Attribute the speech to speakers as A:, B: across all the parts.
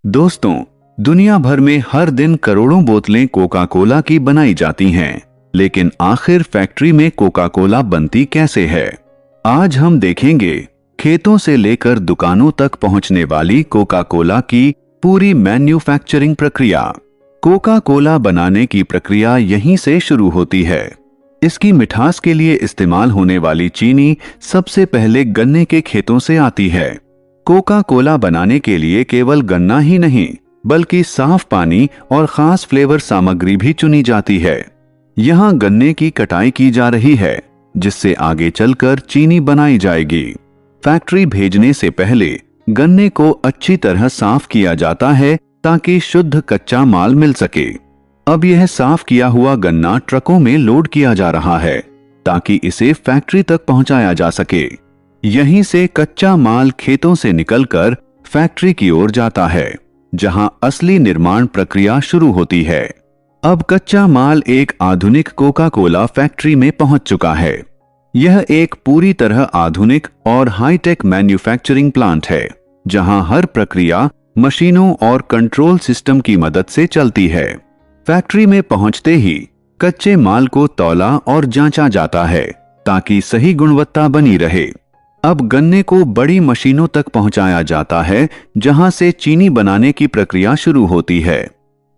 A: दोस्तों, दुनिया भर में हर दिन करोड़ों बोतलें कोका कोला की बनाई जाती हैं, लेकिन आखिर फैक्ट्री में कोका कोला बनती कैसे है? आज हम देखेंगे खेतों से लेकर दुकानों तक पहुंचने वाली कोका कोला की पूरी मैन्युफैक्चरिंग प्रक्रिया। कोका कोला बनाने की प्रक्रिया यहीं से शुरू होती है। इसकी मिठास के लिए इस्तेमाल होने वाली चीनी सबसे पहले गन्ने के खेतों से आती है। कोका कोला बनाने के लिए केवल गन्ना ही नहीं, बल्कि साफ पानी और खास फ्लेवर सामग्री भी चुनी जाती है। यहाँ गन्ने की कटाई की जा रही है, जिससे आगे चलकर चीनी बनाई जाएगी। फैक्ट्री भेजने से पहले गन्ने को अच्छी तरह साफ किया जाता है ताकि शुद्ध कच्चा माल मिल सके। अब यह साफ किया हुआ गन्ना ट्रकों में लोड किया जा रहा है ताकि इसे फैक्ट्री तक पहुंचाया जा सके। यहीं से कच्चा माल खेतों से निकलकर फैक्ट्री की ओर जाता है, जहां असली निर्माण प्रक्रिया शुरू होती है। अब कच्चा माल एक आधुनिक कोका कोला फैक्ट्री में पहुंच चुका है। यह एक पूरी तरह आधुनिक और हाईटेक मैन्युफैक्चरिंग प्लांट है, जहां हर प्रक्रिया मशीनों और कंट्रोल सिस्टम की मदद से चलती है। फैक्ट्री में पहुंचते ही कच्चे माल को तौला और जांचा जाता है ताकि सही गुणवत्ता बनी रहे। अब गन्ने को बड़ी मशीनों तक पहुंचाया जाता है, जहां से चीनी बनाने की प्रक्रिया शुरू होती है।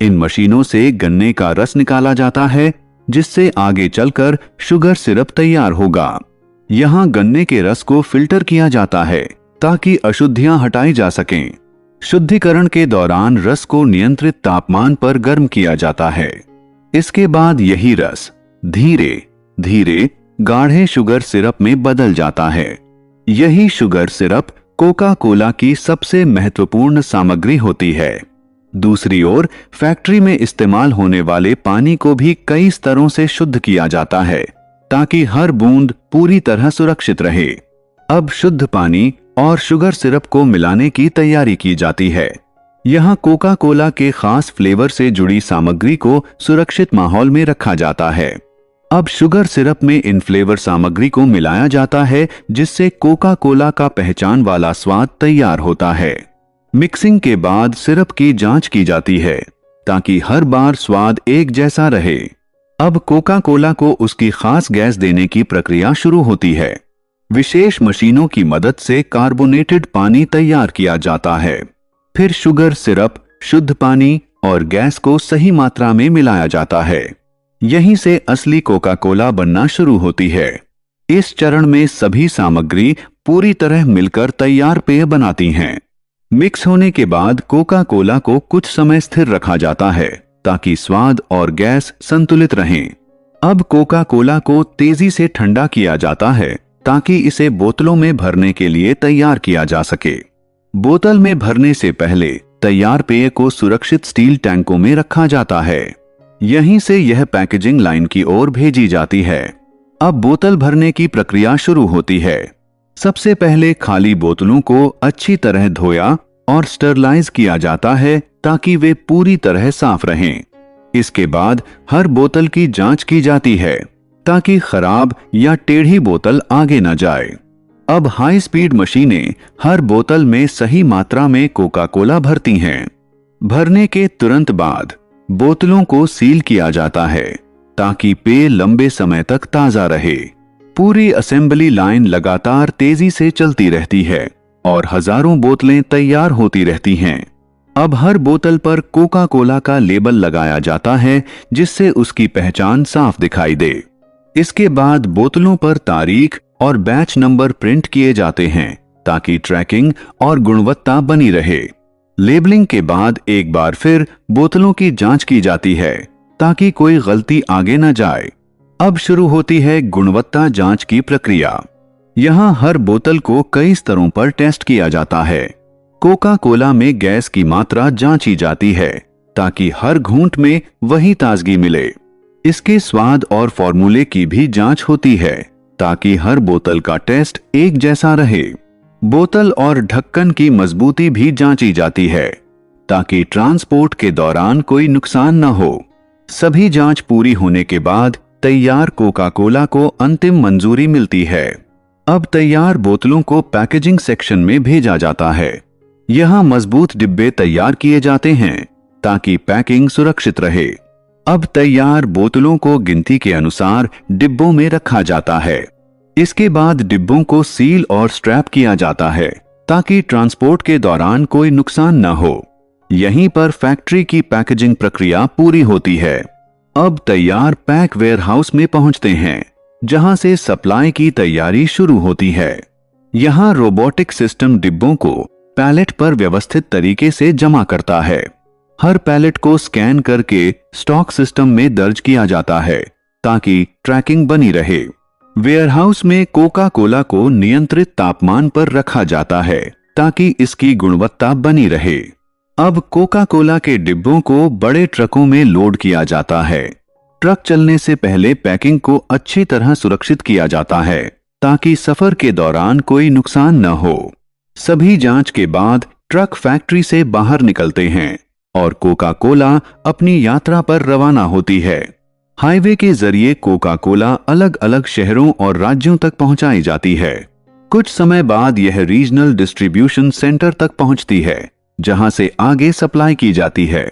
A: इन मशीनों से गन्ने का रस निकाला जाता है, जिससे आगे चलकर शुगर सिरप तैयार होगा। यहां गन्ने के रस को फिल्टर किया जाता है ताकि अशुद्धियां हटाई जा सकें। शुद्धिकरण के दौरान रस को नियंत्रित तापमान पर गर्म किया जाता है। इसके बाद यही रस धीरे धीरे गाढ़े शुगर सिरप में बदल जाता है। यही शुगर सिरप कोका कोला की सबसे महत्वपूर्ण सामग्री होती है। दूसरी ओर फैक्ट्री में इस्तेमाल होने वाले पानी को भी कई स्तरों से शुद्ध किया जाता है ताकि हर बूंद पूरी तरह सुरक्षित रहे। अब शुद्ध पानी और शुगर सिरप को मिलाने की तैयारी की जाती है। यहाँ कोका कोला के खास फ्लेवर से जुड़ी सामग्री को सुरक्षित माहौल में रखा जाता है। अब शुगर सिरप में इन फ्लेवर सामग्री को मिलाया जाता है, जिससे कोका कोला का पहचान वाला स्वाद तैयार होता है। मिक्सिंग के बाद सिरप की जांच की जाती है ताकि हर बार स्वाद एक जैसा रहे। अब कोका कोला को उसकी खास गैस देने की प्रक्रिया शुरू होती है। विशेष मशीनों की मदद से कार्बोनेटेड पानी तैयार किया जाता है। फिर शुगर सिरप, शुद्ध पानी और गैस को सही मात्रा में मिलाया जाता है। यहीं से असली कोका कोला बनना शुरू होती है। इस चरण में सभी सामग्री पूरी तरह मिलकर तैयार पेय बनाती हैं। मिक्स होने के बाद कोका कोला को कुछ समय स्थिर रखा जाता है ताकि स्वाद और गैस संतुलित रहें। अब कोका कोला को तेजी से ठंडा किया जाता है ताकि इसे बोतलों में भरने के लिए तैयार किया जा सके। बोतल में भरने से पहले तैयार पेय को सुरक्षित स्टील टैंकों में रखा जाता है। यहीं से यह पैकेजिंग लाइन की ओर भेजी जाती है। अब बोतल भरने की प्रक्रिया शुरू होती है। सबसे पहले खाली बोतलों को अच्छी तरह धोया और स्टरलाइज किया जाता है ताकि वे पूरी तरह साफ रहें। इसके बाद हर बोतल की जांच की जाती है ताकि खराब या टेढ़ी बोतल आगे न जाए। अब हाई स्पीड मशीनें हर बोतल में सही मात्रा में कोका कोला भरती हैं। भरने के तुरंत बाद बोतलों को सील किया जाता है ताकि पेय लंबे समय तक ताजा रहे। पूरी असेंबली लाइन लगातार तेजी से चलती रहती है और हजारों बोतलें तैयार होती रहती हैं। अब हर बोतल पर कोका कोला का लेबल लगाया जाता है, जिससे उसकी पहचान साफ दिखाई दे। इसके बाद बोतलों पर तारीख और बैच नंबर प्रिंट किए जाते हैं ताकि ट्रैकिंग और गुणवत्ता बनी रहे। लेबलिंग के बाद एक बार फिर बोतलों की जांच की जाती है ताकि कोई गलती आगे न जाए। अब शुरू होती है गुणवत्ता जांच की प्रक्रिया। यहाँ हर बोतल को कई स्तरों पर टेस्ट किया जाता है। कोका कोला में गैस की मात्रा जांची जाती है ताकि हर घूंट में वही ताजगी मिले। इसके स्वाद और फॉर्मूले की भी जांच होती है ताकि हर बोतल का टेस्ट एक जैसा रहे। बोतल और ढक्कन की मजबूती भी जांची जाती है ताकि ट्रांसपोर्ट के दौरान कोई नुकसान न हो। सभी जांच पूरी होने के बाद तैयार कोका कोला को अंतिम मंजूरी मिलती है। अब तैयार बोतलों को पैकेजिंग सेक्शन में भेजा जाता है। यहाँ मजबूत डिब्बे तैयार किए जाते हैं ताकि पैकिंग सुरक्षित रहे। अब तैयार बोतलों को गिनती के अनुसार डिब्बों में रखा जाता है। इसके बाद डिब्बों को सील और स्ट्रैप किया जाता है ताकि ट्रांसपोर्ट के दौरान कोई नुकसान न हो। यहीं पर फैक्ट्री की पैकेजिंग प्रक्रिया पूरी होती है। अब तैयार पैक वेयरहाउस में पहुंचते हैं, जहां से सप्लाई की तैयारी शुरू होती है। यहां रोबोटिक सिस्टम डिब्बों को पैलेट पर व्यवस्थित तरीके से जमा करता है। हर पैलेट को स्कैन करके स्टॉक सिस्टम में दर्ज किया जाता है ताकि ट्रैकिंग बनी रहे। वेयरहाउस में कोका कोला को नियंत्रित तापमान पर रखा जाता है ताकि इसकी गुणवत्ता बनी रहे। अब कोका कोला के डिब्बों को बड़े ट्रकों में लोड किया जाता है। ट्रक चलने से पहले पैकिंग को अच्छी तरह सुरक्षित किया जाता है ताकि सफर के दौरान कोई नुकसान न हो। सभी जांच के बाद ट्रक फैक्ट्री से बाहर निकलते हैं और कोका कोला अपनी यात्रा पर रवाना होती है। हाईवे के जरिए कोका कोला अलग अलग शहरों और राज्यों तक पहुंचाई जाती है। कुछ समय बाद यह रीजनल डिस्ट्रीब्यूशन सेंटर तक पहुंचती है, जहां से आगे सप्लाई की जाती है।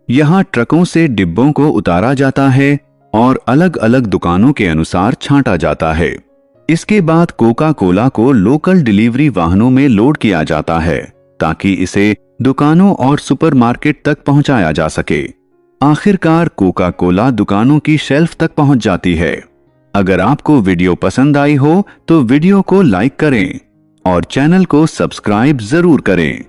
A: यहां ट्रकों से डिब्बों को उतारा जाता है और अलग अलग दुकानों के अनुसार छांटा जाता है। इसके बाद कोका कोला को लोकल डिलीवरी वाहनों में लोड किया जाता है ताकि इसे दुकानों और सुपरमार्केट तक पहुंचाया जा सके। आखिरकार कोका कोला दुकानों की शेल्फ तक पहुंच जाती है। अगर आपको वीडियो पसंद आई हो तो वीडियो को लाइक करें और चैनल को सब्सक्राइब जरूर करें।